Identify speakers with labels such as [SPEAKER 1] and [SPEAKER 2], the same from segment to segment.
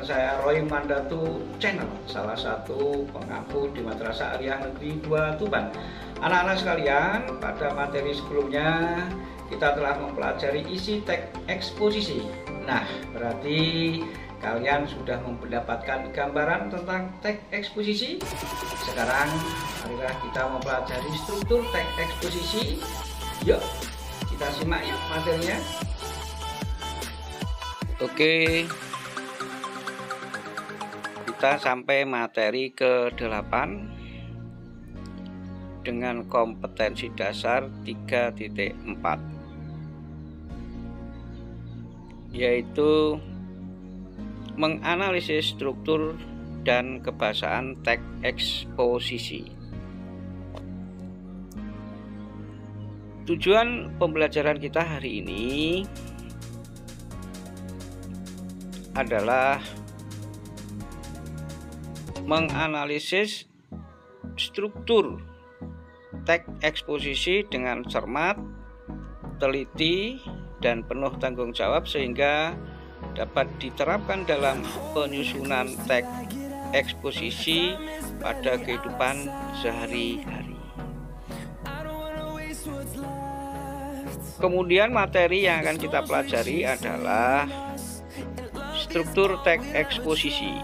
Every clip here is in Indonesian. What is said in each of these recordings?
[SPEAKER 1] saya Roy Mandatu Channel, salah satu pengaku di Madrasah Aliyah Negeri 2 Tuban. Anak-anak sekalian, pada materi sebelumnya kita telah mempelajari isi teks eksposisi. Nah, berarti kalian sudah mendapatkan gambaran tentang teks eksposisi. Sekarang marilah kita mempelajari struktur teks eksposisi. Yuk, kita simak yuk materinya. Oke, kita sampai materi ke-8 dengan kompetensi dasar 3.4, yaitu menganalisis struktur dan kebahasaan teks eksposisi. Tujuan pembelajaran kita hari ini adalah menganalisis struktur teks eksposisi dengan cermat, teliti, dan penuh tanggung jawab sehingga dapat diterapkan dalam penyusunan teks eksposisi pada kehidupan sehari-hari. Kemudian materi yang akan kita pelajari adalah struktur teks eksposisi.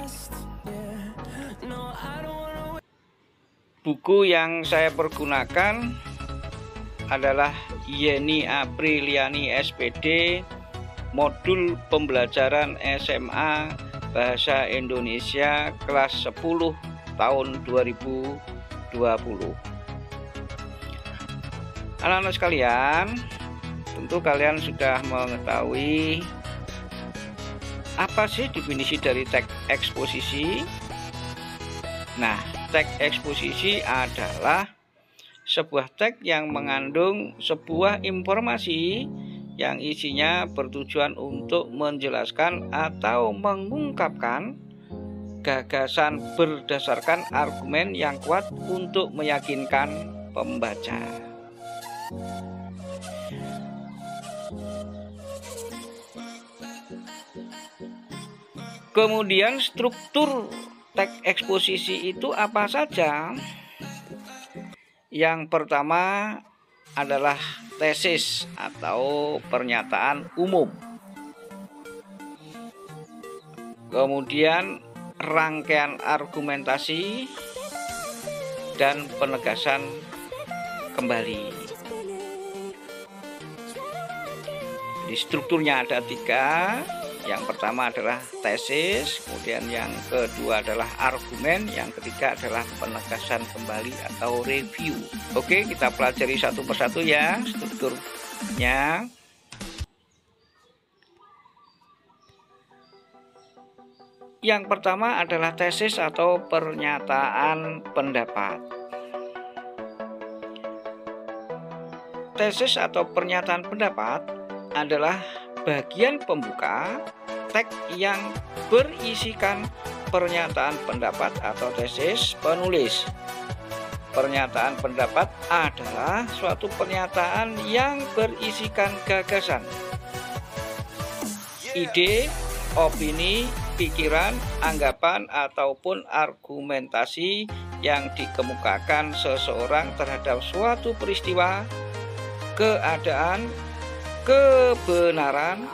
[SPEAKER 1] Buku yang saya pergunakan adalah Yeni Apriliani SPD, modul pembelajaran SMA Bahasa Indonesia kelas 10 tahun 2020. Anak-anak sekalian, tentu kalian sudah mengetahui apa sih definisi dari teks eksposisi? Nah, teks eksposisi adalah sebuah teks yang mengandung sebuah informasi yang isinya bertujuan untuk menjelaskan atau mengungkapkan gagasan berdasarkan argumen yang kuat untuk meyakinkan pembaca. Kemudian struktur teks eksposisi itu apa saja? Yang pertama adalah tesis atau pernyataan umum. Kemudian rangkaian argumentasi dan penegasan kembali. Jadi strukturnya ada 3. Yang pertama adalah tesis, kemudian yang kedua adalah argumen, yang ketiga adalah penegasan kembali atau review. Oke, kita pelajari satu persatu ya strukturnya. Yang pertama adalah tesis atau pernyataan pendapat. Tesis atau pernyataan pendapat adalah bagian pembuka teks yang berisikan pernyataan pendapat atau tesis penulis. Pernyataan pendapat adalah suatu pernyataan yang berisikan gagasan, ide, opini, pikiran, anggapan, ataupun argumentasi yang dikemukakan seseorang terhadap suatu peristiwa, keadaan, kebenaran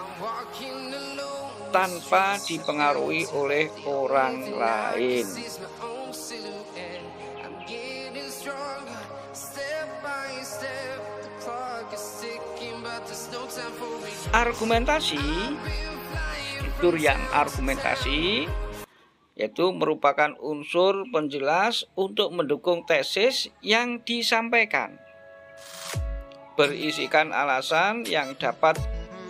[SPEAKER 1] tanpa dipengaruhi oleh orang lain. Argumentasi, struktur yang argumentasi yaitu merupakan unsur penjelas untuk mendukung tesis yang disampaikan. Berisikan alasan yang dapat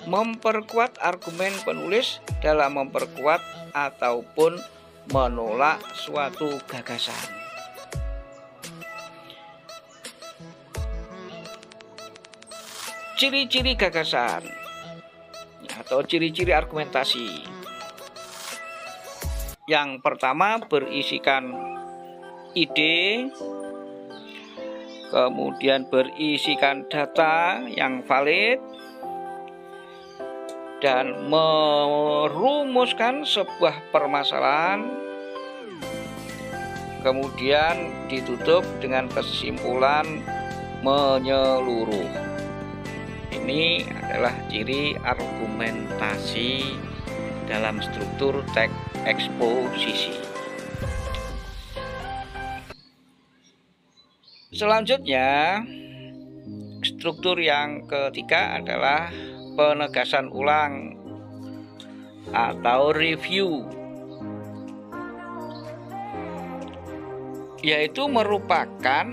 [SPEAKER 1] memperkuat argumen penulis dalam memperkuat ataupun menolak suatu gagasan. Ciri-ciri gagasan atau ciri-ciri argumentasi. Yang pertama berisikan ide, kemudian berisikan data yang valid, dan merumuskan sebuah permasalahan, kemudian ditutup dengan kesimpulan menyeluruh. Ini adalah ciri argumentasi dalam struktur teks eksposisi. Selanjutnya, struktur yang ketiga adalah penegasan ulang atau review, yaitu merupakan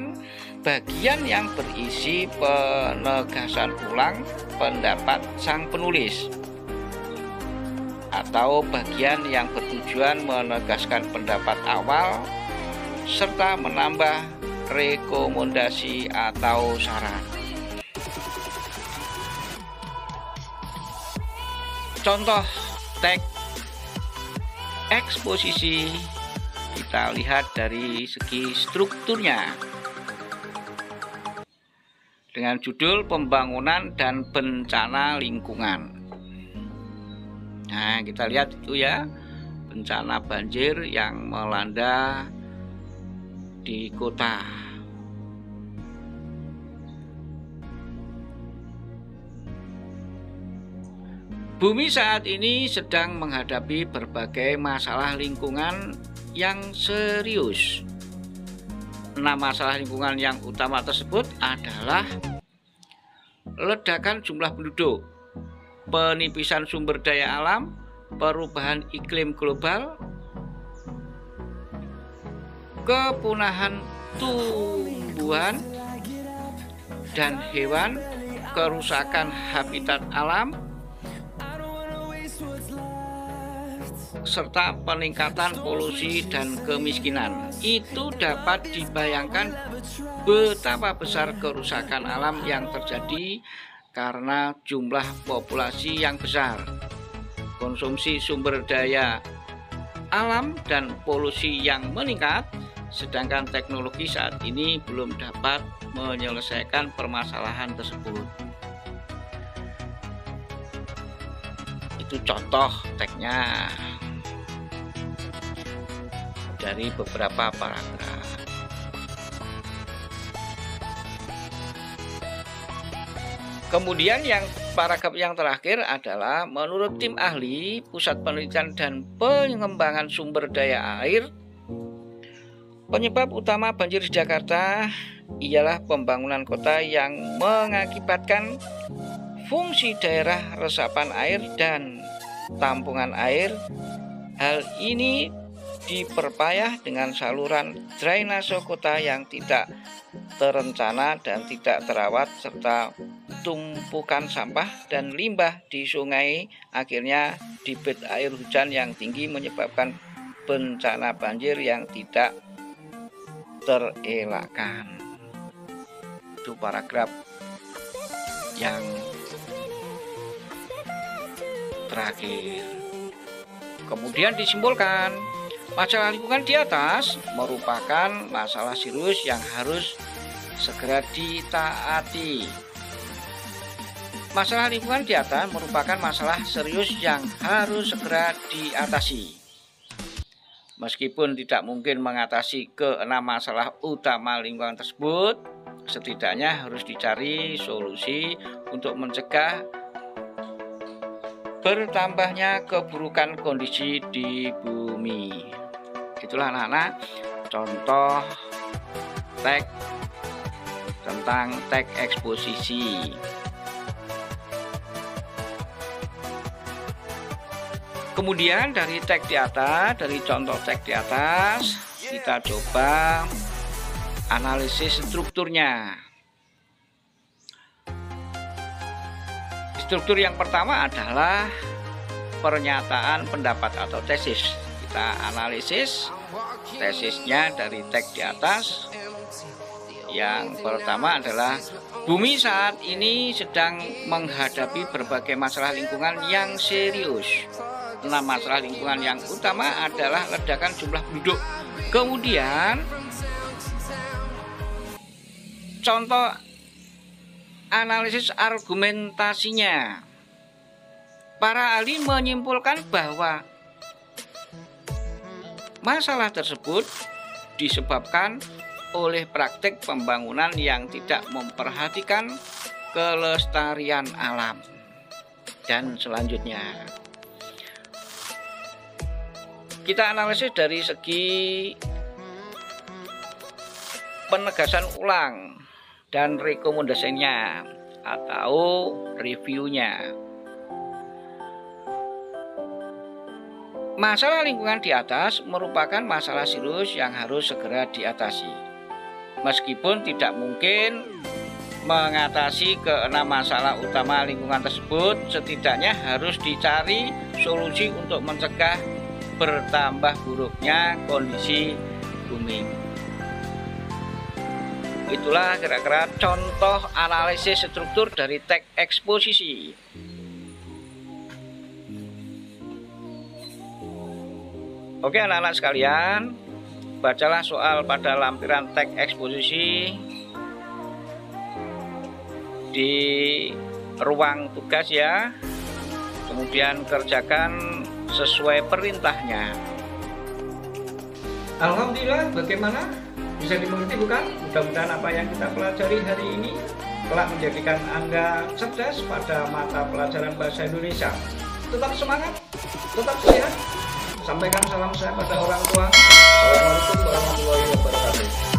[SPEAKER 1] bagian yang berisi penegasan ulang pendapat sang penulis, atau bagian yang bertujuan menegaskan pendapat awal serta menambah rekomendasi atau saran. Contoh teks eksposisi kita lihat dari segi strukturnya dengan judul pembangunan dan bencana lingkungan. Nah, kita lihat itu ya, bencana banjir yang melanda di kota. Bumi saat ini sedang menghadapi berbagai masalah lingkungan yang serius. 6 masalah lingkungan yang utama tersebut adalah ledakan jumlah penduduk, penipisan sumber daya alam, perubahan iklim global, kepunahan tumbuhan dan hewan, kerusakan habitat alam, serta peningkatan polusi dan kemiskinan. Itu dapat dibayangkan betapa besar kerusakan alam yang terjadi karena jumlah populasi yang besar, konsumsi sumber daya alam, dan polusi yang meningkat, sedangkan teknologi saat ini belum dapat menyelesaikan permasalahan tersebut. Itu contoh teksnya dari beberapa paragraf. Kemudian yang paragraf yang terakhir adalah menurut tim ahli Pusat Penelitian dan Pengembangan Sumber Daya Air, penyebab utama banjir di Jakarta ialah pembangunan kota yang mengakibatkan fungsi daerah resapan air dan tampungan air. Hal ini diperpayah dengan saluran drainase kota yang tidak terencana dan tidak terawat, serta tumpukan sampah dan limbah di sungai. Akhirnya debit air hujan yang tinggi menyebabkan bencana banjir yang tidak terelakkan. Itu paragraf yang terakhir. Kemudian disimpulkan, masalah lingkungan di atas merupakan masalah serius yang harus segera ditaati. Masalah lingkungan di atas merupakan masalah serius yang harus segera diatasi. Meskipun tidak mungkin mengatasi ke-6 masalah utama lingkungan tersebut, setidaknya harus dicari solusi untuk mencegah bertambahnya keburukan kondisi di bumi. Itulah anak-anak contoh teks tentang teks eksposisi. Kemudian dari teks di atas, dari contoh teks di atas, kita coba analisis strukturnya. Struktur yang pertama adalah pernyataan pendapat atau tesis. Kita analisis tesisnya dari teks di atas. Yang pertama adalah bumi saat ini sedang menghadapi berbagai masalah lingkungan yang serius. 6 masalah lingkungan yang utama adalah ledakan jumlah penduduk. Kemudian contoh analisis argumentasinya, para ahli menyimpulkan bahwa masalah tersebut disebabkan oleh praktik pembangunan yang tidak memperhatikan kelestarian alam. Dan selanjutnya, kita analisis dari segi penegasan ulang dan rekomendasinya atau reviewnya. Masalah lingkungan di atas merupakan masalah serius yang harus segera diatasi. Meskipun tidak mungkin mengatasi keenam masalah utama lingkungan tersebut, setidaknya harus dicari solusi untuk mencegah bertambah buruknya kondisi bumi. Itulah kira-kira contoh analisis struktur dari teks eksposisi. Oke anak-anak sekalian, bacalah soal pada lampiran teks eksposisi di ruang tugas ya. Kemudian kerjakan sesuai perintahnya. Alhamdulillah, bagaimana? Bisa dimengerti bukan? Mudah-mudahan apa yang kita pelajari hari ini telah menjadikan Anda cerdas pada mata pelajaran bahasa Indonesia. Tetap semangat, tetap sehat. Sampaikan salam saya pada orang tua. Assalamualaikum warahmatullahi wabarakatuh.